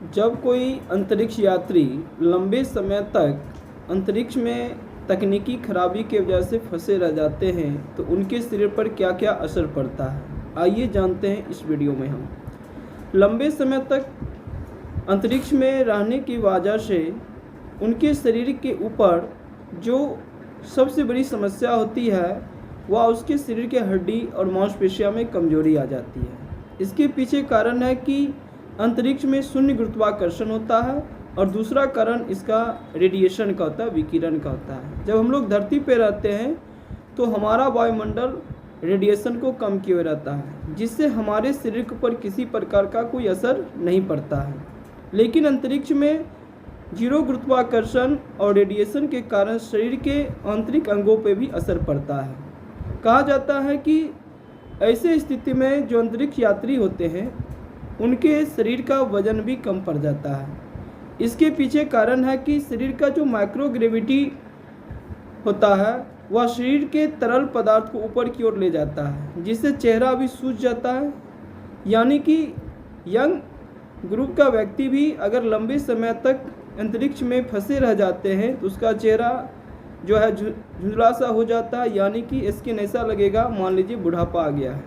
जब कोई अंतरिक्ष यात्री लंबे समय तक अंतरिक्ष में तकनीकी खराबी की वजह से फंसे रह जाते हैं तो उनके शरीर पर क्या क्या असर पड़ता है, आइए जानते हैं इस वीडियो में हम। लंबे समय तक अंतरिक्ष में रहने की वजह से उनके शरीर के ऊपर जो सबसे बड़ी समस्या होती है वह उसके शरीर के हड्डी और मांसपेशियों में कमजोरी आ जाती है। इसके पीछे कारण है कि अंतरिक्ष में शून्य गुरुत्वाकर्षण होता है और दूसरा कारण इसका रेडिएशन का होता है, विकिरण का होता है। जब हम लोग धरती पर रहते हैं तो हमारा वायुमंडल रेडिएशन को कम किए हुए रहता है, जिससे हमारे शरीर के ऊपर किसी प्रकार का कोई असर नहीं पड़ता है। लेकिन अंतरिक्ष में जीरो गुरुत्वाकर्षण और रेडिएशन के कारण शरीर के आंतरिक अंगों पर भी असर पड़ता है। कहा जाता है कि ऐसे स्थिति में जो अंतरिक्ष यात्री होते हैं उनके शरीर का वजन भी कम पड़ जाता है। इसके पीछे कारण है कि शरीर का जो माइक्रोग्रेविटी होता है वह शरीर के तरल पदार्थ को ऊपर की ओर ले जाता है, जिससे चेहरा भी सूज जाता है। यानी कि यंग ग्रुप का व्यक्ति भी अगर लंबे समय तक अंतरिक्ष में फंसे रह जाते हैं तो उसका चेहरा जो है झुंझला सा हो जाता है, यानी कि स्किन ऐसा लगेगा मान लीजिए बुढ़ापा आ गया है,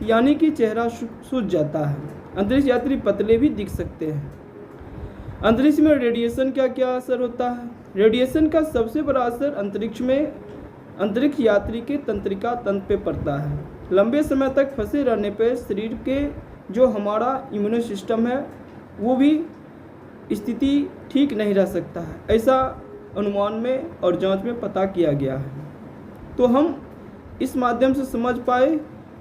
यानी कि चेहरा सूज जाता है। अंतरिक्ष यात्री पतले भी दिख सकते हैं। अंतरिक्ष में रेडिएशन का क्या असर होता है? रेडिएशन का सबसे बड़ा असर अंतरिक्ष यात्री के तंत्रिका तंत्र पे पड़ता है। लंबे समय तक फंसे रहने पर शरीर के जो हमारा इम्यूनो सिस्टम है वो भी स्थिति ठीक नहीं रह सकता है, ऐसा अनुमान में और जांच में पता किया गया है। तो हम इस माध्यम से समझ पाए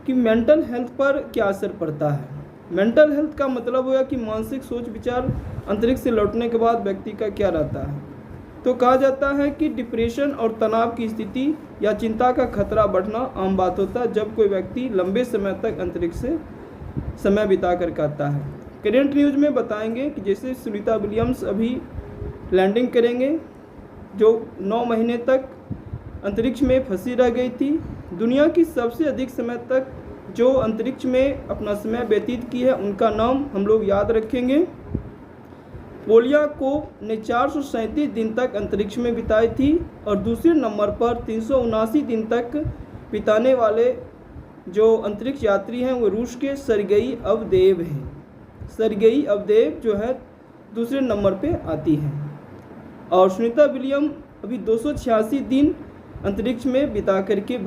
कि मेंटल हेल्थ पर क्या असर पड़ता है। मेंटल हेल्थ का मतलब हुआ कि मानसिक सोच विचार अंतरिक्ष से लौटने के बाद व्यक्ति का क्या रहता है। तो कहा जाता है कि डिप्रेशन और तनाव की स्थिति या चिंता का खतरा बढ़ना आम बात होता है जब कोई व्यक्ति लंबे समय तक अंतरिक्ष से समय बिता कर आता है। करेंट न्यूज़ में बताएंगे कि जैसे सुनीता विलियम्स अभी लैंडिंग करेंगे, जो 9 महीने तक अंतरिक्ष में फंसी रह गई थी। दुनिया की सबसे अधिक समय तक जो अंतरिक्ष में अपना समय व्यतीत की है उनका नाम हम लोग याद रखेंगे। पोलियाकोव ने 437 दिन तक अंतरिक्ष में बिताई थी और दूसरे नंबर पर 379 दिन तक बिताने वाले जो अंतरिक्ष यात्री हैं वो रूस के सर्गेई अवदेव हैं। सर्गेई अवदेव जो है दूसरे नंबर पे आती है। और सुनीता विलियम अभी 286 दिन अंतरिक्ष में बिता करके